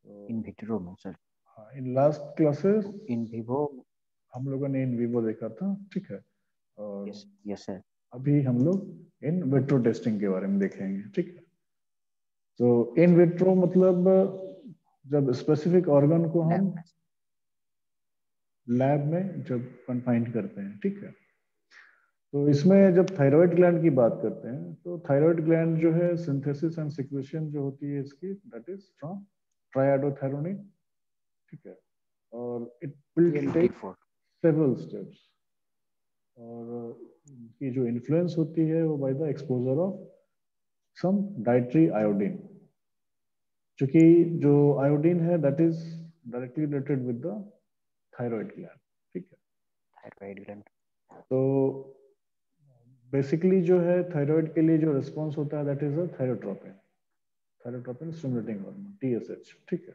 तो in vitro में sir, हाँ, in last classes in vivo. हम लोगों ने इन विवो देखा था, ठीक है। और यस यस सर। अभी हम लोग इन विट्रो टेस्टिंग के बारे में देखेंगे, ठीक है। तो इन विट्रो मतलब जब स्पेसिफिक ऑर्गन को हम लैब में। लैब में जब कन्फाइंड करते हैं, ठीक है। तो इसमें जब थायराइड ग्लैंड की बात करते हैं तो थायराइड ग्लैंड जो है सिंथेसिस एंड सिक्रेशन जो होती है इसकी, दैट इज फ्रॉम ट्राइआडोथायरोनिन, ठीक है। और it will take TLT4। Several steps. और की जो इन्फ्लुएंस होती है वो by the exposure of some dietary iodine, क्योंकि जो आयोडीन है that is directly related with the thyroid gland, ठीक है। Thyroid gland. तो बेसिकली जो है थायराइड के लिए जो रिस्पॉन्स होता है that is a thyrotropin, thyrotropin stimulating hormone TSH, ठीक है।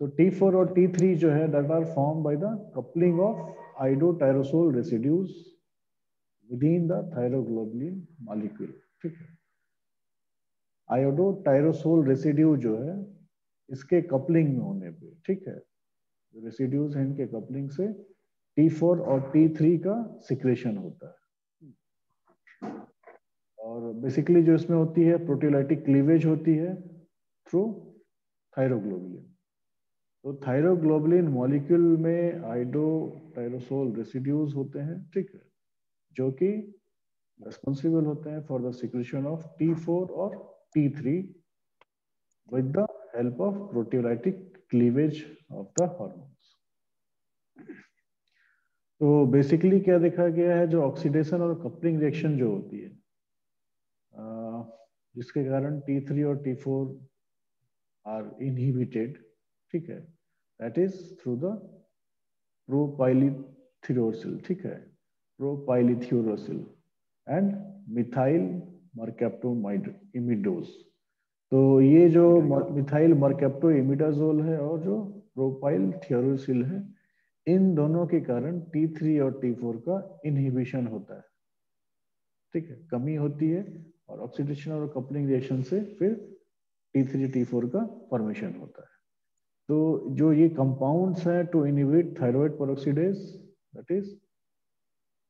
तो T4 और T3 जो है that are form by the coupling of iodotyrosol residues with in the thyroglobulin molecule, ठीक है। आयोडोटायरोसोल रेसिड्यू जो है इसके कपलिंग में होने पे, ठीक है, रेसिड्यूज हैं इनके कपलिंग से T4 और T3 का सिक्रेशन होता है। और बेसिकली जो इसमें होती है प्रोटीओलाइटिक क्लीवेज होती है थ्रू थायरोग्लोबुलिन। तो थायरोग्लोबुलिन मॉलिक्यूल में आइडोटायरोसोल रेसिड्यूज होते हैं, ठीक है, जो कि रिस्पॉन्सिबल होते हैं for the secretion of T4 और T3 with the help of proteolytic cleavage of the hormones। तो बेसिकली क्या देखा गया है, जो ऑक्सीडेशन और कपलिंग रिएक्शन जो होती है जिसके कारण T3 और T4 आर इनहिबिटेड, ठीक है, दैट इज थ्रू द प्रोपाइलिथ्योरसिल, ठीक है, प्रोपाइलिथ्योरसिल एंड मिथाइल मरकैप्टोमाइड इमिडोज। तो ये जो मिथाइल मरकैप्टो इमिडाजोल है और जो प्रोपाइल थियोरोसिल है, इन दोनों के कारण T3 और T4 का इनहिबिशन होता है, ठीक है, कमी होती है। और ऑक्सीडेशन और कपलिंग रिएक्शन से फिर T3 T4 का फॉर्मेशन होता है। तो जो ये कंपाउंड्स हैं to inhibit thyroid peroxidase, that is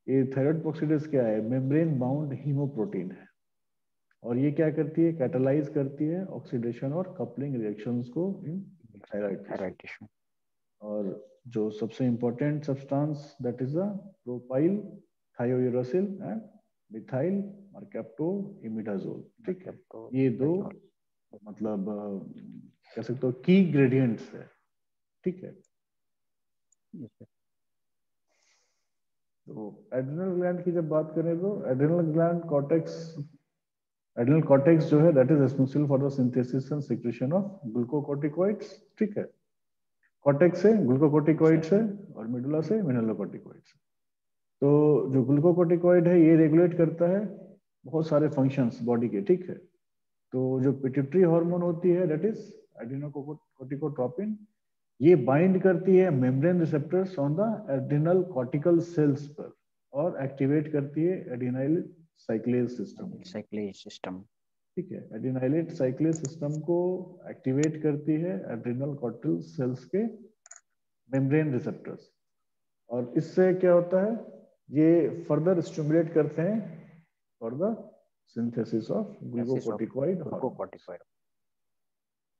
ये थायराइड पेरोक्सीडेज क्या है, मेम्ब्रेन बाउंड हीमोप्रोटीन है। और ये क्या करती है, कैटालाइज करती है ऑक्सीडेशन और कपलिंग रिएक्शंस को इन थायराइड टिश्यू। और जो सबसे important substance that is the propylthiouracil and methyl mercapto imidazole, ठीक है। ये दो मतलब कह सकते हो की ग्रेडियंट्स है, ठीक है। तो एड्रिनल ग्लैंड की जब बात करें तो adrenal gland cortex, adrenal cortex जो है that is responsible for the synthesis and secretion of glucocorticoids, ठीक है। कॉर्टेक्स से ग्लूकोकोर्टिकॉइड्स है और मेडुला से मिनरलोकोर्टिकॉइड्स। तो जो ग्लूकोकोर्टिकॉइड है ये रेगुलेट करता है बहुत सारे फंक्शंस बॉडी के, ठीक है। तो जो पिट्यूटरी हार्मोन होती है दैट इज एड्रिनोकोर्टिकोट्रोपिन, ये बाइंड करती है membrane receptors on the adrenal cortical cells पर और एक्टिवेट करती है एडिनाइल साइक्लेज सिस्टम, ठीक है। एडिनाइलेट साइक्लेज सिस्टम को एक्टिवेट करती है एड्रिनल कॉर्टिकल सेल्स के मेम्ब्रेन रिसेप्टर्स। और इससे क्या होता है, ये फर्दर स्टिमुलेट करते हैं for the synthesis of glucocorticoid hormone,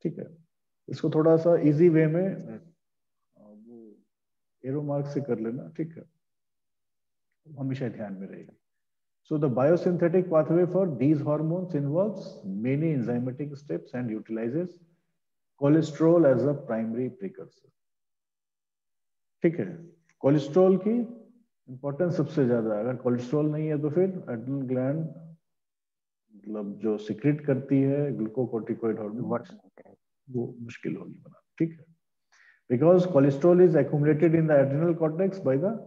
ठीक है। इसको थोड़ा सा इजी वे में वो एरो मार्क से कर लेना, ठीक है, हमेशा ध्यान में रहेगी। So the biosynthetic pathway for these hormones involves many enzymatic steps and utilizes cholesterol as a primary precursor, ठीक है। कोलेस्ट्रॉल की इंपॉर्टेंस सबसे ज्यादा है। अगर कोलेस्ट्रॉल नहीं है तो फिर एड्रिनल ग्लैंड मतलब जो सिक्रेट करती है ग्लूकोकोर्टिकॉइड हार्मोन वो मुश्किल होगी बनाना, ठीक है। Because cholesterol is accumulated in the adrenal cortex by the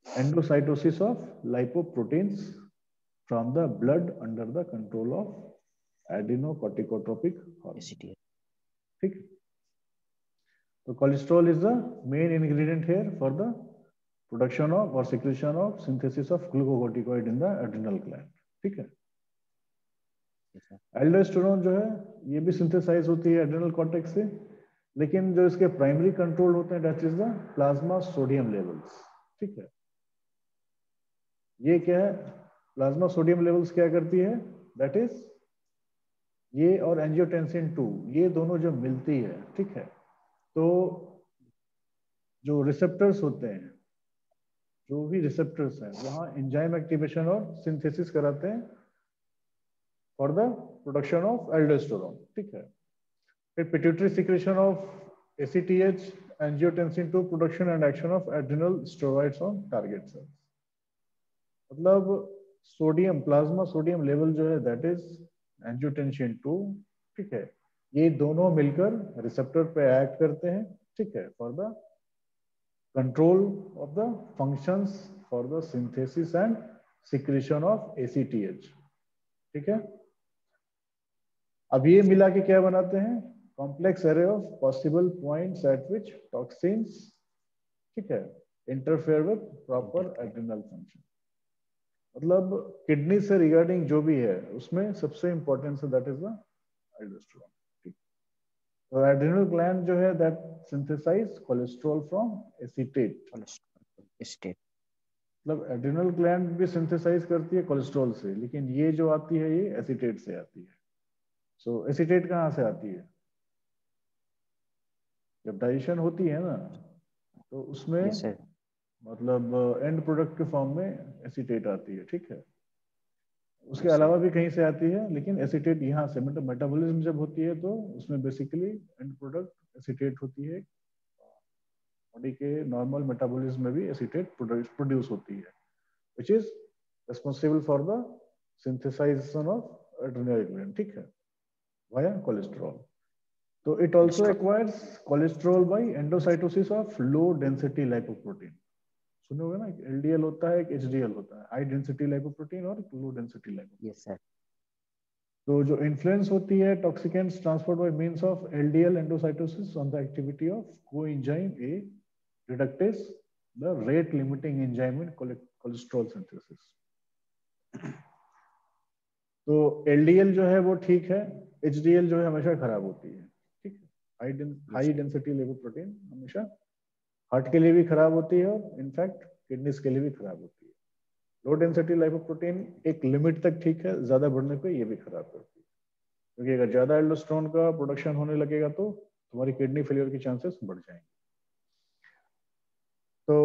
endocytosis of lipoproteins from the blood under the control of adrenocorticotropic hormone, ठीक। तो cholesterol is the main ingredient here for the production of और secretion of synthesis of glucocorticoid in the adrenal gland, ठीक है। Aldosterone जो है ये भी synthesise होती है एड्रिनल कॉर्टेक्स से, लेकिन जो इसके प्राइमरी कंट्रोल होते हैं that is the plasma sodium levels. ठीक है, ये क्या है, प्लाज्मा सोडियम लेवल्स क्या करती है, दैट इज ये और एंजियोटेंसिन 2 ये दोनों जब मिलती है, ठीक है, तो जो रिसेप्टर्स होते हैं, जो भी रिसेप्टर्स हैं वहां एंजाइम एक्टिवेशन और सिंथेसिस कराते हैं for the production of aldosterone. ठीक है, फिर pituitary secretion of ACTH, angiotensin 2 production and action of adrenal steroids on target cells. मतलब सोडियम, प्लाज्मा सोडियम लेवल जो है दैट इज एंजियोटेंसिन 2। ठीक है, ये दोनों मिलकर रिसेप्टर पे एक्ट करते हैं, ठीक है, for the control of the functions for the synthesis and secretion of ACTH. ठीक है, अब ये मिला के क्या बनाते हैं, complex array of possible points at which toxins, ठीक है, interfere with proper adrenal function. मतलब किडनी से रिगार्डिंग जो भी है उसमें सबसे इंपॉर्टेंट है दैट इज द एल्डोस्टेरोन। ठीक, तो एड्रिनल ग्लैंड जो है that synthesize cholesterol from acetate. State मतलब एड्रिनल ग्लैंड भी सिंथेसाइज करती है कोलेस्ट्रॉल से, लेकिन ये जो आती है ये एसीटेट से आती है। सो एसीटेट कहाँ से आती है, जब डाइजेशन होती है ना तो उसमें यस सर मतलब एंड प्रोडक्ट के फॉर्म में एसीटेट आती है। ठीक है, उसके यस सर अलावा भी कहीं से आती है, लेकिन एसीटेट यहाँ से, मतलब मेटाबॉलिज्म जब होती है तो उसमें बेसिकली एंड प्रोडक्ट एसीटेट होती है। बॉडी के नॉर्मल मेटाबॉलिज्म में भी एसीटेट प्रोड्यूस होती है, which is responsible for the synthesization of adrenal gland. ठीक है, वाया कोलेस्ट्रॉल। तो it also cholesterol acquires cholesterol by endocytosis of low density lipoprotein. सुने होगा ना, एलडीएल होता है, एक एचडीएल होता है, हाई डेंसिटी लाइपोप्रोटीन और लो डेंसिटी लाइपोप्रोटीन। यस सर तो जो इन्फ्लुएंस होती है toxicants transport by means of LDL endocytosis on the activity of coenzyme A reductase, the rate limiting enzyme in cholesterol synthesis. तो एलडीएल जो है वो ठीक है, एचडीएल जो है हमेशा खराब होती है। ठीक है, हाई डेंसिटी लिपोप्रोटीन हमेशा हार्ट के लिए भी खराब होती है और इनफैक्ट किडनीज के लिए भी खराब होती है। लो डेंसिटी लाइपोप्रोटीन एक लिमिट तक ठीक है, ज्यादा बढ़ने पे ये भी खराब करती है, क्योंकि अगर ज्यादा एल्डोस्टेरोन का प्रोडक्शन होने लगेगा तो तुम्हारी किडनी फेलियर के चांसेस बढ़ जाएंगे। तो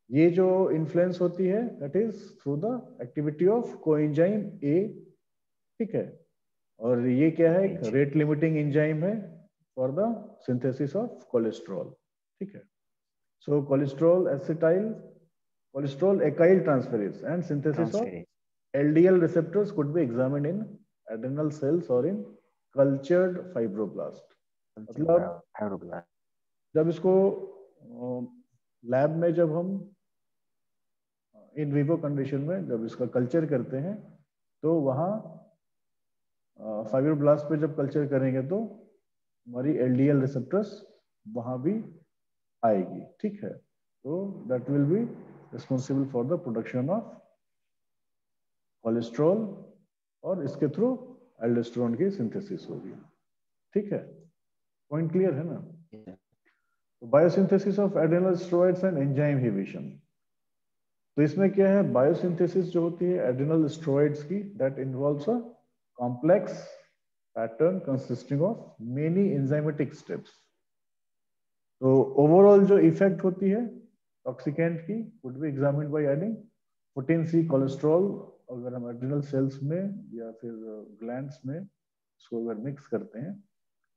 ये जो इन्फ्लुएंस होती है that is through the activity of coenzyme A. ठीक है, और ये क्या है, एक रेट लिमिटिंग एंजाइम है for the synthesis of cholesterol. ठीक है, so cholesterol acetyl, cholesterol acyl transferase and synthesis of LDL receptors could be examined in adrenal cells or in cultured fibroblast। मतलब जब इसको लैब में जब हम इन विवो कंडीशन में जब इसका कल्चर करते हैं तो वहाँ फाइब्रोब्लास्ट पे जब कल्चर करेंगे तो हमारी LDL रिसेप्टर्स वहाँ भी आएगी। ठीक है, तो that will be responsible for the production of cholesterol और इसके थ्रू एल्डोस्टेरोन की सिंथेसिस होगी। ठीक है, पॉइंट क्लियर है ना। Biosynthesis of adrenal steroids and enzyme inhibition. तो इसमें क्या है, बायोसिंथेसिस जो होती है एड्रेनल स्टेरॉइड्स की that involves a complex pattern consisting of many enzymatic steps. तो ओवरऑल जो इफेक्ट होती है टॉक्सिकेंट की would be examined by adding 14C cholesterol. अगर हम एड्रिनल सेल्स में या फिर ग्लैंड्स में इसको अगर मिक्स करते हैं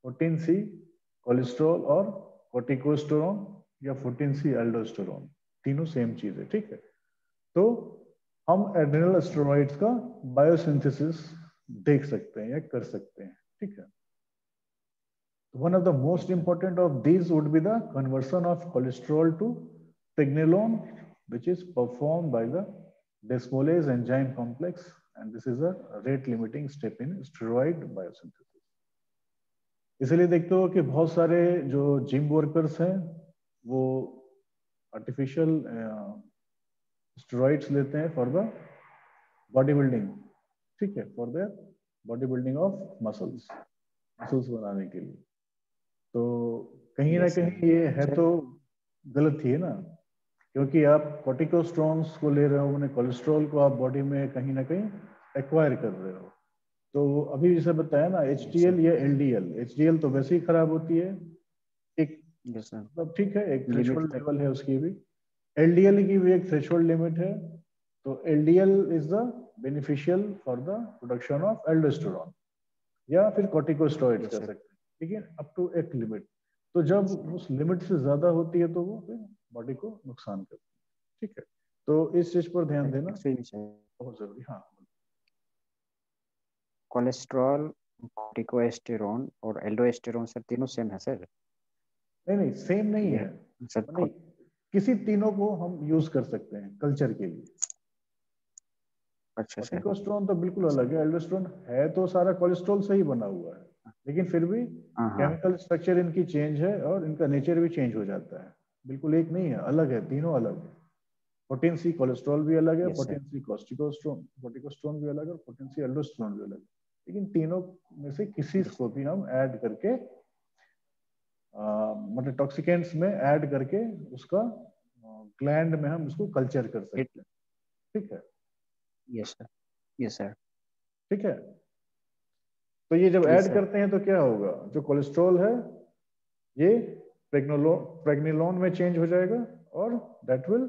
14C कोलेस्ट्रॉल और कोर्टिकोस्टेरोन या 14C एल्डोस्टेरोन, तीनों सेम चीज है। ठीक है, तो हम एड्रिनल स्टेरॉइड्स का बायोसिंथेसिस देख सकते हैं या कर सकते हैं। ठीक है, one of the most important of these would be the conversion of cholesterol to pregnenolone, which is performed by the desmolase enzyme complex, and this is a rate limiting step in steroid biosynthesis। इसलिए देखते हो कि बहुत सारे जो gym workers हैं वो artificial steroids लेते हैं फॉर द बॉडी बिल्डिंग। ठीक है, for the body building of muscles बनाने के लिए। तो कहीं ना Yes, sir. कहीं ये है Sir, तो गलत ही है ना, क्योंकि आप कॉर्टिकोस्टेरॉन्स को ले रहे हो, मैंने कोलेस्ट्रॉल को आप बॉडी में कहीं ना कहीं एक्वायर कर रहे हो। तो अभी जैसे बताया ना, yes, sir. HDL या LDL, HDL तो वैसे ही खराब होती है, एक Yes, sir. मतलब ठीक है, एक Limit थ्रेशोल्ड तक. लेवल है उसकी भी, LDL की भी एक थ्रेशोल्ड लिमिट है। तो LDL is the beneficial for the production of aldosterone या फिर कॉर्टिकोस्टेरॉइड्स Yes, कह sir. सकते हैं, लेकिन अप टू एक लिमिट। तो जब उस लिमिट से ज्यादा होती है तो वो फिर बॉडी को नुकसान करती है, ठीक है। तो इस चीज पर ध्यान देना Actually, sir, बहुत जरूरी। हाँ कोलेस्ट्रॉल, कॉर्टिकोस्टेरॉन और एल्डोस्टेरॉन सर तीनों सेम है सर? नहीं नहीं, सेम नहीं ये है, सर नहीं, किसी तीनों को हम यूज कर सकते हैं कल्चर के लिए। अच्छा सर. कॉर्टिकोस्टेरॉन तो बिल्कुल अलग है, एल्डोस्टेरॉन है तो सारा कोलेस्ट्रॉल से ही बना हुआ है, लेकिन फिर भी हाँ हाँ. केमिकल स्ट्रक्चर इनकी चेंज है और इनका नेचर भी चेंज हो जाता है, बिल्कुल एक नहीं है, अलग है, तीनों अलग है। पोटेंसी कोलेस्ट्रॉल भी अलग है, यस सर. पोटेंसी कॉर्टिकोस्टेरॉन भी अलग है, पोटेंसी एल्डोस्टेरॉन भी अलग है, लेकिन तीनों में से किसी यस को भी हम ऐड करके मतलब टॉक्सिकेंट्स में ऐड करके उसका ग्लैंड में हम उसको कल्चर कर हिट. सकते हैं, ठीक है। Yes sir. Yes sir. ठीक है, तो ये जब यस ऐड सर. करते हैं तो क्या होगा, जो कोलेस्ट्रॉल है ये प्रेग्निलोन में चेंज हो जाएगा, और दैट विल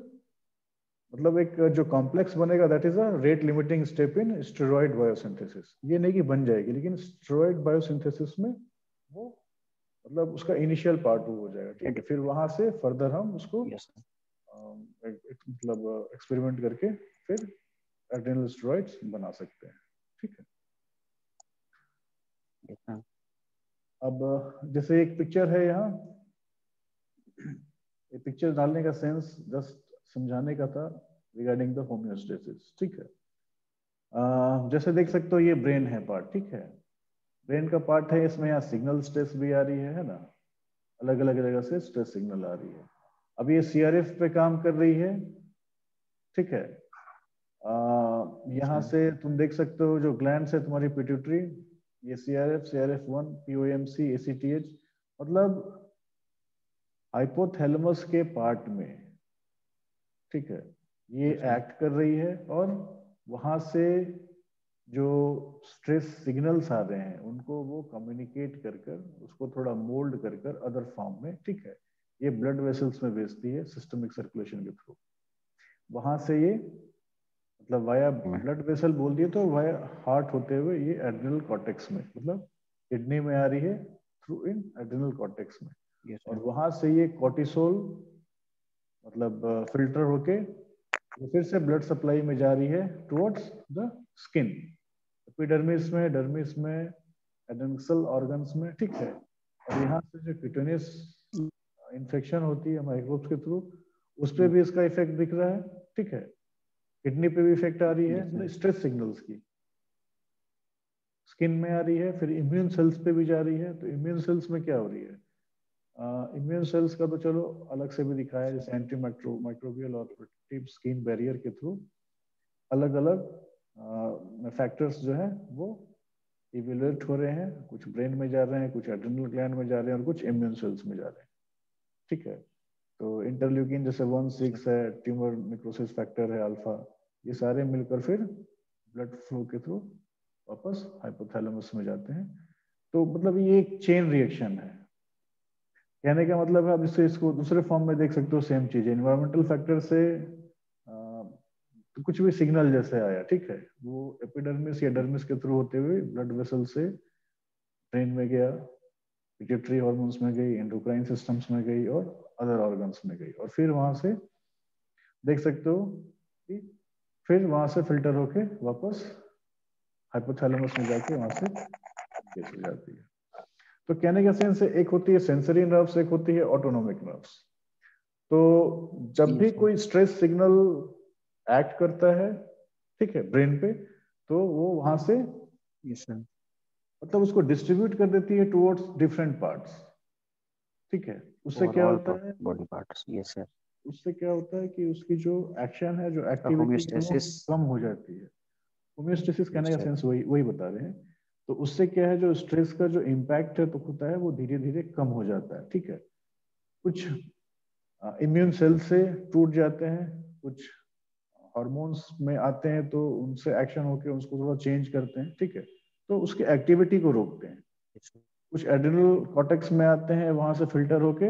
मतलब एक जो कॉम्प्लेक्स बनेगा, that is a rate limiting step in steroid biosynthesis. ये नहीं कि बन जाएगी, लेकिन स्टेरॉइड बायोसिंथेसिस में वो मतलब उसका इनिशियल पार्ट वो हो जाएगा, ठीक है। फिर वहां से फर्दर हम उसको यस सर. मतलब एक्सपेरिमेंट करके फिर एड्रेनल स्टेरॉइड्स बना सकते हैं, ठीक है। Yes sir. अब जैसे एक पिक्चर है यहाँ, ये पिक्चर डालने का सेंस जस्ट समझाने का था रिगार्डिंग द होम्योस्टेसिस, ठीक है। जैसे देख सकते हो ये ब्रेन है पार्ट, ठीक है, ब्रेन का पार्ट है, इसमें यहाँ सिग्नल स्ट्रेस भी आ रही है ना, अलग अलग जगह से स्ट्रेस सिग्नल आ रही है। अब ये CRF पे काम कर रही है, ठीक है। यहाँ से तुम देख सकते हो जो ग्लैंड है तुम्हारी पिट्यूटरी, ये CRF1, POMC, ACTH, मतलब हाइपोथैलेमस के पार्ट में, ठीक है, ये एक्ट कर रही है, और वहां से जो स्ट्रेस सिग्नल्स आ रहे हैं उनको वो कम्युनिकेट कर कर उसको थोड़ा मोल्ड कर कर अदर फॉर्म में, ठीक है, ये ब्लड वेसल्स में भेजती है सिस्टमिक सर्कुलेशन के थ्रू। वहां से ये मतलब वाया ब्लड वेसल बोल दिए तो वाया हार्ट होते हुए ये एड्रिनल कॉर्टेक्स में, मतलब किडनी में आ रही है थ्रू इन एड्रिनल कॉर्टेक्स में, यस और सर. वहां से ये कॉर्टिसोल मतलब फिल्टर होके ये फिर से ब्लड सप्लाई में जा रही है टुवर्ड्स द स्किन, एपिडर्मिस में, डर्मिस में, एडेंक्सल ऑर्गन्स में, ठीक है। और यहाँ से जो क्यूटेनियस इन्फेक्शन होती है माइक्रोब्स के थ्रू, उस पर भी इसका इफेक्ट दिख रहा है, ठीक है। किडनी पे भी इफेक्ट आ रही है स्ट्रेस सिग्नल्स की, स्किन में आ रही है, फिर इम्यून सेल्स पे भी जा रही है। तो इम्यून सेल्स में क्या हो रही है, इम्यून सेल्स का तो चलो अलग से भी दिखाया, जैसे एंटी माइक्रोबियल और प्रोटेक्टिव स्किन बैरियर के थ्रू अलग अलग फैक्टर्स जो है वो इवेल्युएट हो रहे हैं, कुछ ब्रेन में जा रहे हैं, कुछ एड्रिनल ग्लैंड में जा रहे हैं, और कुछ इम्यून सेल्स में जा रहे हैं, ठीक है। तो इंटरल्यूकिन जैसे 1-6 है, ट्यूमर निक्रोसिस फैक्टर है अल्फा, ये सारे मिलकर फिर ब्लड फ्लो के थ्रू वापस हाइपोथैलेमस में जाते हैं। तो मतलब ये एक चेन रिएक्शन है, कहने का मतलब है। अब इससे इसको दूसरे फॉर्म में देख सकते हो, सेम चीज है, इन्वायरमेंटल फैक्टर से तो कुछ भी सिग्नल जैसे आया, ठीक है, वो एपिडर्मिस या डर्मिस के थ्रू होते हुए ब्लड वेसल से ब्रेन में गया, पिट्यूटरी हार्मोन्स में गई, एंडोक्राइन सिस्टम्स में गई, और अदर ऑर्गन्स में गई, और फिर वहां से देख सकते हो कि फिर वहां से फिल्टर होके वापस हाइपोथैलेमस में जाके वहां से केस हो जाती है। तो कहने का सेंस है, एक होती है सेंसरी नर्व्स, एक होती है ऑटोनोमिक नर्व्स। तो जब भी कोई स्ट्रेस सिग्नल एक्ट करता है, ठीक है, ब्रेन पे, तो वो वहां से मतलब उसको डिस्ट्रीब्यूट कर देती है टुवर्ड्स डिफरेंट पार्ट्स, ठीक है। उससे क्या होता है, बॉडी पार्ट्स. Yes sir. उससे क्या होता है कि उसकी जो एक्शन है, जो एक्टिविटी है, वो होम्योस्टेसिस. कम हो जाती है। होम्योस्टेसिस कहने यस का सर. सेंस वही वही बता रहे हैं तो उससे क्या है, जो स्ट्रेस का जो इम्पैक्ट है तो होता है वो धीरे धीरे कम हो जाता है, ठीक है। कुछ इम्यून सेल से टूट जाते हैं, कुछ हार्मोन्स में आते हैं तो उनसे एक्शन होकर उसको थोड़ा चेंज करते हैं, ठीक है, तो उसकी एक्टिविटी को रोकते हैं। कुछ एड्रिनल कॉर्टेक्स में आते हैं, वहां से फिल्टर होके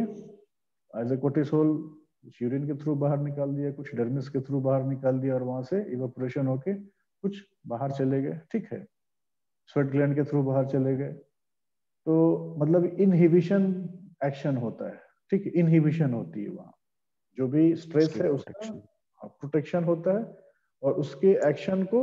एज ए कोर्टिसोल कुछ यूरिन के थ्रू बाहर निकाल दिया, कुछ डर्मिस के थ्रू बाहर निकाल दिया, और वहां से इवेपोरेशन होके कुछ बाहर चले गए, ठीक है, स्वेट ग्लैंड के थ्रू बाहर चले गए। तो मतलब इनहिबिशन एक्शन होता है, ठीक है, इनहिबिशन होती है वहां, जो भी स्ट्रेस है उसका प्रोटेक्शन होता है, और उसके एक्शन को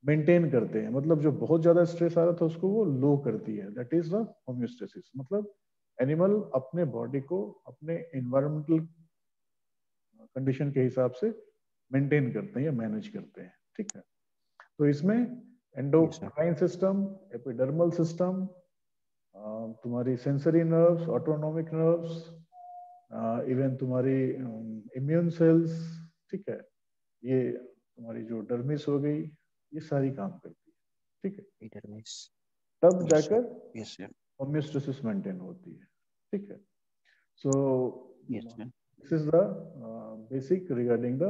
मेंटेन करते हैं। मतलब जो बहुत ज्यादा स्ट्रेस आ रहा था उसको वो लो करती है, दैट इज द होम्योस्टेसिस। मतलब एनिमल अपने बॉडी को अपने एनवायरमेंटल कंडीशन के हिसाब से मेंटेन करते हैं या मैनेज करते हैं, ठीक है। तो इसमें एंडोक्राइन सिस्टम, एपिडर्मल सिस्टम, तुम्हारी sensory nerves, autonomic nerves, even तुम्हारी इम्यून सेल्स, ठीक है, ये तुम्हारी जो डर्मिस हो गई, ये सारी काम करती है, ठीक है, तब जाकर होम्योस्टेसिस मेंटेन होती है, ठीक है। So this is the basic regarding the